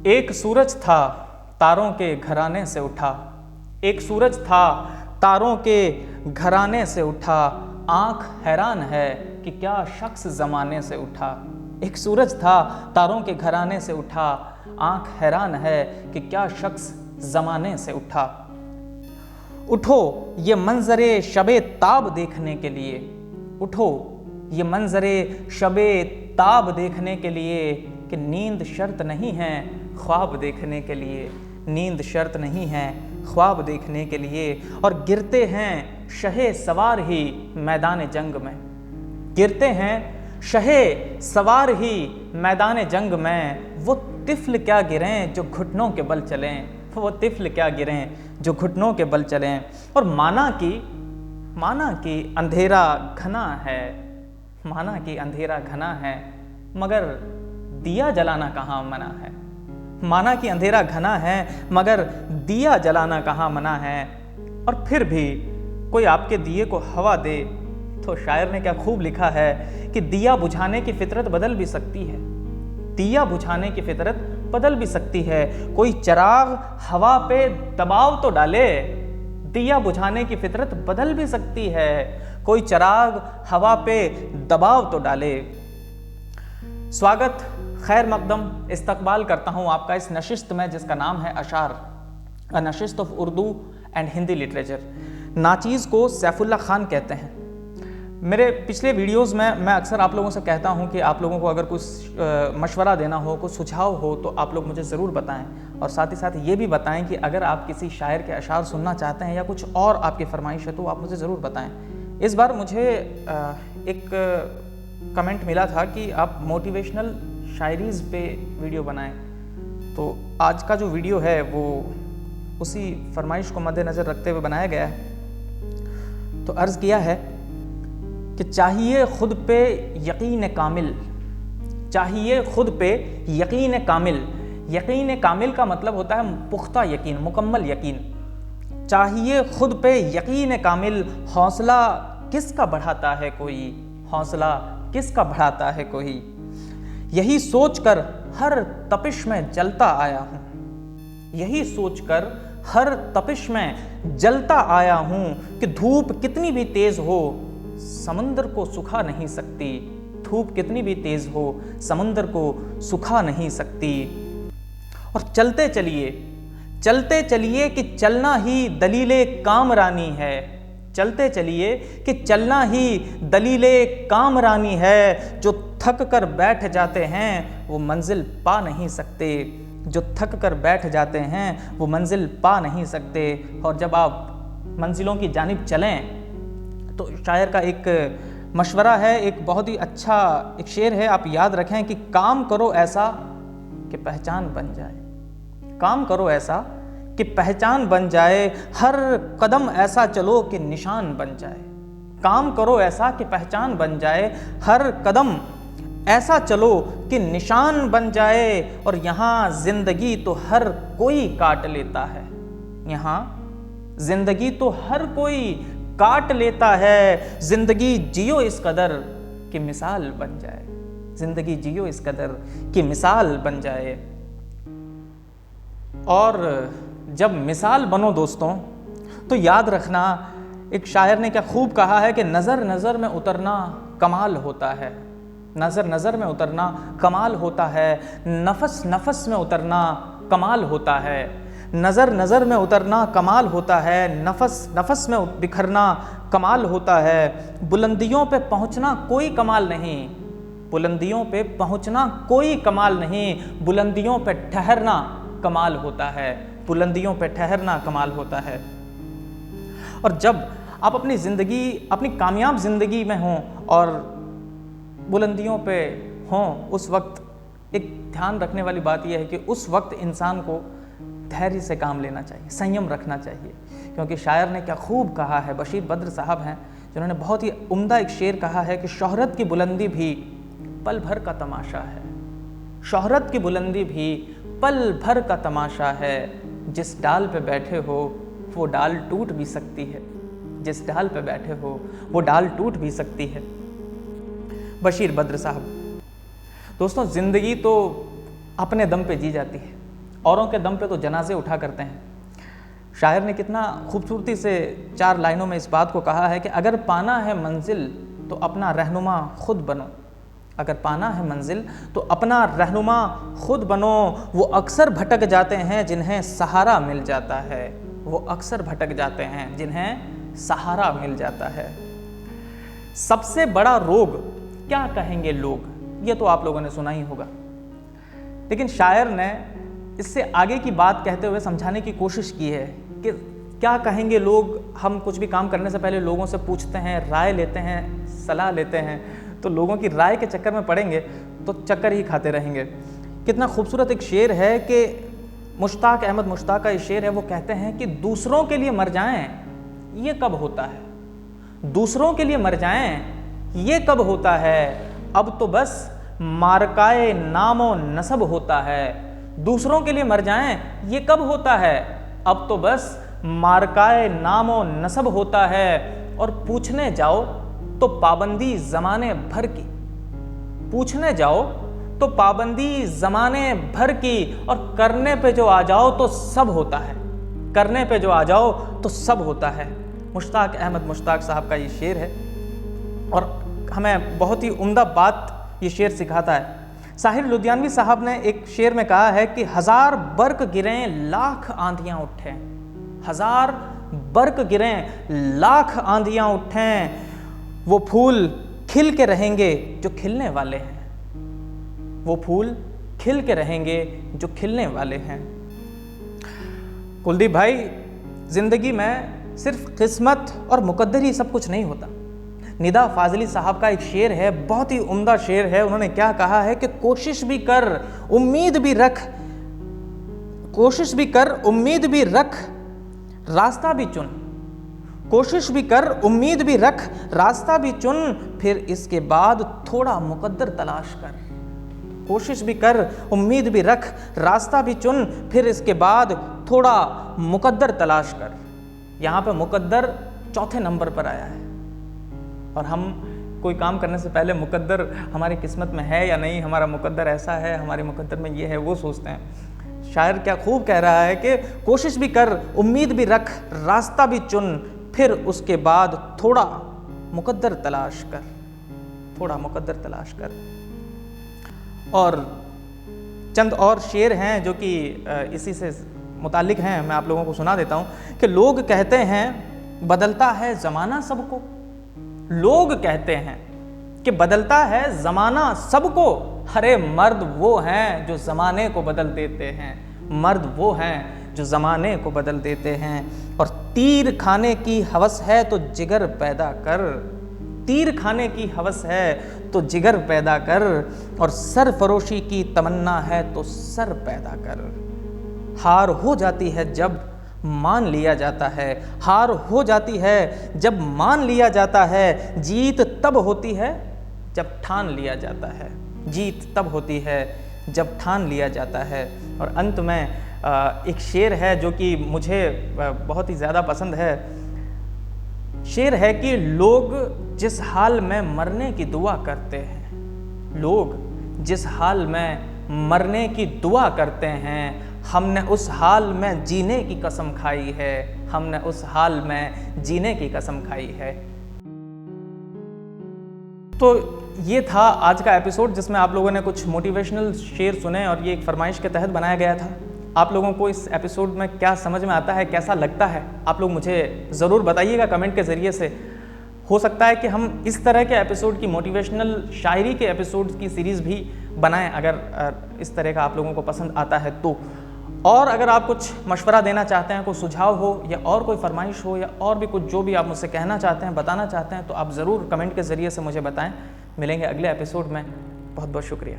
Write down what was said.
एक सूरज था तारों के घराने से उठा, एक सूरज था तारों के घराने से उठा, आंख हैरान है कि क्या शख्स ज़माने से उठा। एक सूरज था तारों के घराने से उठा, आंख हैरान है कि क्या शख्स ज़माने से उठा। उठो ये मंजरे शबे ताब देखने के लिए, उठो ये मंजरे शबे ताब देखने के लिए कि नींद शर्त नहीं है ख्वाब देखने के लिए, नींद शर्त नहीं है ख्वाब देखने के लिए। और गिरते हैं शहे सवार ही मैदान जंग में, गिरते हैं शहे सवार ही मैदान जंग में। वो तिफ़्ल क्या गिरें जो घुटनों के बल चलें, वो तिफ़्ल क्या गिरें जो घुटनों के बल चलें। और माना कि अंधेरा घना है, माना कि अंधेरा घना है, मगर दिया जलाना कहाँ मना है। माना कि अंधेरा घना है मगर दिया जलाना कहाँ मना है। और फिर भी कोई आपके दिए को हवा दे तो शायर ने क्या खूब लिखा है कि दिया बुझाने की फितरत बदल भी सकती है, दिया बुझाने की फितरत बदल भी सकती है। कोई चिराग हवा पे दबाव तो डाले, दिया बुझाने की फितरत बदल भी सकती है। कोई चिराग हवा पे दबाव तो डाले। स्वागत, खैर मकदम, इस्तकबाल करता हूँ आपका इस नशिस्त में जिसका नाम है अशार, अ नशिस्त of Urdu and Hindi literature. नाचीज़ को सैफुल्ला खान कहते हैं। मेरे पिछले वीडियोस में मैं अक्सर आप लोगों से कहता हूं कि आप लोगों को अगर कुछ मशवरा देना हो, कुछ सुझाव हो तो आप लोग मुझे ज़रूर बताएं। और साथ ही साथ ये भी बताएं कि अगर आप किसी शायर के अशार सुनना चाहते हैं या कुछ और आपकी फरमाइश है तो आप मुझे ज़रूर बताएं। इस बार मुझे एक कमेंट मिला था कि आप मोटिवेशनल शायरीज़ पे वीडियो बनाएं, तो आज का जो वीडियो है वो उसी फरमाइश को मद्देनज़र रखते हुए बनाया गया है। तो अर्ज़ किया है कि चाहिए खुद पे यकीन कामिल, चाहिए खुद पे यकीन कामिल। यकीन कामिल का मतलब होता है पुख्ता यकीन, मुकम्मल यकीन। चाहिए खुद पे यकीन कामिल, हौसला किसका बढ़ाता है कोई, हौसला किसका बढ़ाता है कोई। यही सोचकर हर तपिश में जलता आया हूँ, यही सोचकर हर तपिश में जलता आया हूँ कि धूप कितनी भी तेज हो समुंदर को सुखा नहीं सकती, धूप कितनी भी तेज हो समुंदर को सुखा नहीं सकती। और चलते चलिए कि चलना ही दलीले कामरानी है, चलते चलिए कि चलना ही दलीले कामरानी है। जो थक कर बैठ जाते हैं वो मंजिल पा नहीं सकते, जो थक कर बैठ जाते हैं वो मंजिल पा नहीं सकते। और जब आप मंजिलों की जानिब चलें तो शायर का एक मशवरा है, एक बहुत ही अच्छा एक शेर है, आप याद रखें कि काम करो ऐसा कि पहचान बन जाए, काम करो ऐसा कि पहचान बन जाए, हर कदम ऐसा चलो कि निशान बन जाए। काम करो ऐसा कि पहचान बन जाए, हर कदम ऐसा चलो कि निशान बन जाए। और यहाँ जिंदगी तो हर कोई काट लेता है, यहाँ जिंदगी तो हर कोई काट लेता है। जिंदगी जियो इस कदर कि मिसाल बन जाए, जिंदगी जियो इस कदर कि मिसाल बन जाए। और जब मिसाल बनो दोस्तों तो याद रखना, एक शायर ने क्या खूब कहा है कि नज़र नज़र में उतरना कमाल होता है, नज़र नज़र में उतरना कमाल होता है, नफस नफस में उतरना कमाल होता है, नज़र नज़र में उतरना कमाल होता है, नफस नफस में बिखरना कमाल होता है। बुलंदियों पे पहुंचना कोई कमाल नहीं, बुलंदियों पे पहुंचना कोई कमाल नहीं, बुलंदियों पे ठहरना कमाल होता है, बुलंदियों पे ठहरना कमाल होता है। और जब आप अपनी ज़िंदगी, अपनी कामयाब ज़िंदगी में हों और बुलंदियों पे हों, उस वक्त एक ध्यान रखने वाली बात यह है कि उस वक्त इंसान को धैर्य से काम लेना चाहिए, संयम रखना चाहिए। क्योंकि शायर ने क्या खूब कहा है, बशीर बद्र साहब हैं जिन्होंने बहुत ही उम्दा एक शेर कहा है कि शोहरत की बुलंदी भी पल भर का तमाशा है, शोहरत की बुलंदी भी पल भर का तमाशा है। जिस डाल पे बैठे हो वो डाल टूट भी सकती है, जिस डाल पे बैठे हो वो डाल टूट भी सकती है। बशीर बद्र साहब। दोस्तों, ज़िंदगी तो अपने दम पे जी जाती है, औरों के दम पे तो जनाजे उठा करते हैं। शायर ने कितना खूबसूरती से 4 लाइनों में इस बात को कहा है कि अगर पाना है मंजिल तो अपना रहनुमा खुद बनो। अगर पाना है मंजिल तो अपना रहनुमा खुद बनो। वो अक्सर भटक जाते हैं जिन्हें सहारा मिल जाता है। वो अक्सर भटक जाते हैं जिन्हें सहारा मिल जाता है। सबसे बड़ा रोग क्या कहेंगे लोग, ये तो आप लोगों ने सुना ही होगा। लेकिन शायर ने इससे आगे की बात कहते हुए समझाने की कोशिश की है कि क्या कहेंगे लोग। हम कुछ भी काम करने से पहले लोगों से पूछते हैं, राय लेते हैं, सलाह लेते हैं, तो लोगों की राय के चक्कर में पड़ेंगे तो चक्कर ही खाते रहेंगे। कितना खूबसूरत एक शेर है कि मुश्ताक अहमद मुश्ताक का ये शेर है। वो कहते हैं कि दूसरों के लिए मर जाएं ये कब होता है, दूसरों के लिए मर जाएं ये कब होता है, अब तो बस मारकाए नामो नसब होता है। दूसरों के लिए मर जाएं ये कब होता है, अब तो बस मारकाए नामो नसब होता है। और पूछने जाओ तो पाबंदी जमाने भर की, पूछने जाओ तो पाबंदी जमाने भर की, और करने पे जो आ जाओ तो सब होता है, करने पे जो आ जाओ तो सब होता है। मुश्ताक अहमद मुश्ताक साहब का ये शेर है और हमें बहुत ही उम्दा बात ये शेर सिखाता है। साहिर लुधियानवी साहब ने एक शेर में कहा है कि 1000 बर्क गिरें लाख आंधियां उठें, 1000 बर्क गिरें लाख आंधियां उठें, वो फूल खिल के रहेंगे जो खिलने वाले हैं, वो फूल खिल के रहेंगे जो खिलने वाले हैं। कुलदीप भाई, जिंदगी में सिर्फ किस्मत और मुकद्दर ही सब कुछ नहीं होता। निदा फाजली साहब का एक शेर है, बहुत ही उम्दा शेर है। उन्होंने क्या कहा है कि कोशिश भी कर उम्मीद भी रख, कोशिश भी कर उम्मीद भी रख, रास्ता भी चुन, कोशिश भी कर उम्मीद भी रख, रास्ता भी चुन, फिर इसके बाद थोड़ा मुकद्दर तलाश कर। कोशिश भी कर उम्मीद भी रख, रास्ता भी चुन, फिर इसके बाद थोड़ा मुकद्दर तलाश कर। यहाँ पे मुकद्दर चौथे नंबर पर आया है और हम कोई काम करने से पहले मुकद्दर हमारी किस्मत में है या नहीं, हमारा मुकद्दर ऐसा है, हमारे मुकद्दर में ये है, वो सोचते हैं। शायर क्या खूब कह रहा है कि कोशिश भी कर उम्मीद भी रख, रास्ता भी चुन, फिर उसके बाद थोड़ा मुकद्दर तलाश कर, थोड़ा मुकद्दर तलाश कर। और चंद और शेर हैं जो कि इसी से मुतालिक हैं, मैं आप लोगों को सुना देता हूँ कि लोग कहते हैं बदलता है ज़माना सबको, लोग कहते हैं कि बदलता है ज़माना सबको, हरे मर्द वो हैं जो ज़माने को बदल देते हैं, मर्द वो हैं जो ज़माने को बदल देते हैं। और तीर खाने की हवस है तो जिगर पैदा कर, तीर खाने की हवस है तो जिगर पैदा कर, और सरफरोशी की तमन्ना है तो सर पैदा कर। हार हो जाती है जब मान लिया जाता है, हार हो जाती है जब मान लिया जाता है, जीत तब होती है जब ठान लिया जाता है, जीत तब होती है जब ठान लिया जाता है। और अंत में एक शेर है जो कि मुझे बहुत ही ज़्यादा पसंद है। शेर है कि लोग जिस हाल में मरने की दुआ करते हैं, लोग जिस हाल में मरने की दुआ करते हैं, हमने उस हाल में जीने की कसम खाई है, हमने उस हाल में जीने की कसम खाई है। तो ये था आज का एपिसोड जिसमें आप लोगों ने कुछ मोटिवेशनल शेर सुने और ये एक फरमाइश के तहत बनाया गया था। आप लोगों को इस एपिसोड में क्या समझ में आता है, कैसा लगता है, आप लोग मुझे ज़रूर बताइएगा कमेंट के ज़रिए से। हो सकता है कि हम इस तरह के एपिसोड की, मोटिवेशनल शायरी के एपिसोड की सीरीज़ भी बनाएं, अगर इस तरह का आप लोगों को पसंद आता है तो। और अगर आप कुछ मशवरा देना चाहते हैं, कोई सुझाव हो या और कोई फरमाइश हो या और भी कुछ जो भी आप मुझसे कहना चाहते हैं, बताना चाहते हैं, तो आप ज़रूर कमेंट के ज़रिए से मुझे बताएं। मिलेंगे अगले एपिसोड में। बहुत बहुत शुक्रिया।